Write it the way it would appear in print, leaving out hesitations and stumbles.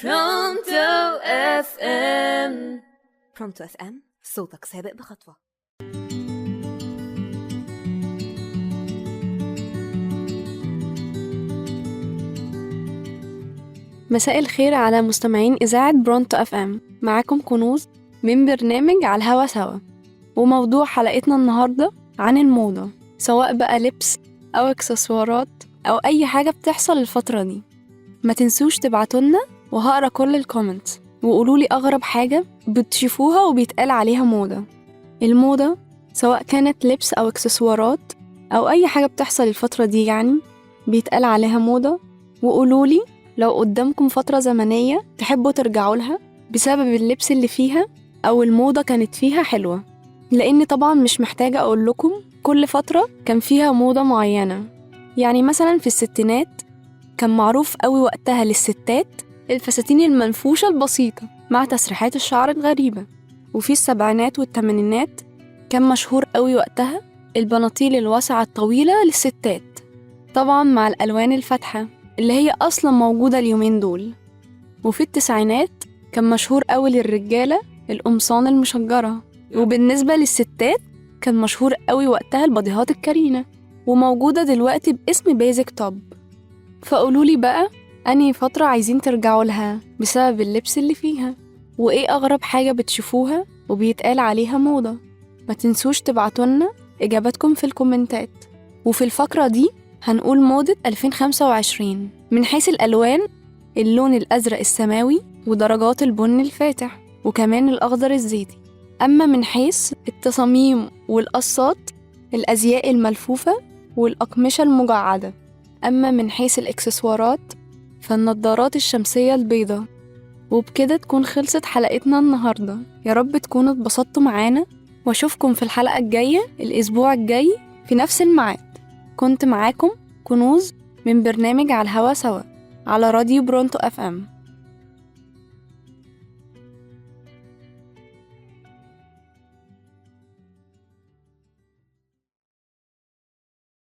برونتو اف ام. برونتو اف ام، صوتك سابق بخطوة. مساء الخير على مستمعين إذاعة برونتو اف ام. معاكم كنوز من برنامج على الهوا سوا، وموضوع حلقتنا النهاردة عن الموضة، سواء بقى لبس أو اكسسوارات أو أي حاجة بتحصل الفترة دي. ما تنسوش تبعتولنا وهقرأ كل الكومنتس وقولولي أغرب حاجة بتشوفوها وبيتقال عليها موضة. الموضة سواء كانت لبس أو اكسسوارات أو أي حاجة بتحصل الفترة دي، يعني بيتقال عليها موضة. وقولولي لو قدامكم فترة زمنية تحبوا ترجعوا لها بسبب اللبس اللي فيها أو الموضة كانت فيها حلوة، لأن طبعا مش محتاجة أقول لكم كل فترة كان فيها موضة معينة. يعني مثلا في الستينات كان معروف قوي وقتها للستات الفساتين المنفوشة البسيطة مع تسريحات الشعر الغريبة، وفي السبعينات والثمانينات كان مشهور قوي وقتها البناطيل الواسعة الطويلة للستات، طبعا مع الألوان الفاتحة اللي هي أصلا موجودة اليومين دول. وفي التسعينات كان مشهور قوي للرجالة القمصان المشجرة، وبالنسبة للستات كان مشهور قوي وقتها الباديهات الكرينة، وموجودة دلوقتي باسم بيزك توب. فقولولي بقى أنهي فترة عايزين ترجعوا لها بسبب اللبس اللي فيها، وإيه أغرب حاجة بتشوفوها وبيتقال عليها موضة. ما تنسوش تبعتولنا إجاباتكم في الكومنتات. وفي الفقرة دي هنقول موضة 2025 من حيث الألوان: اللون الأزرق السماوي ودرجات البن الفاتح وكمان الأخضر الزيتي. أما من حيث التصاميم والقصات: الأزياء الملفوفة والأقمشة المجعدة. أما من حيث الإكسسوارات فالنضارات الشمسية البيضاء. وبكده تكون خلصت حلقتنا النهاردة. يا رب تكونوا اتبسطتوا معانا، واشوفكم في الحلقة الجاية الأسبوع الجاي في نفس الميعاد. كنت معاكم كنوز من برنامج على الهوا سوا على راديو برونتو اف ام.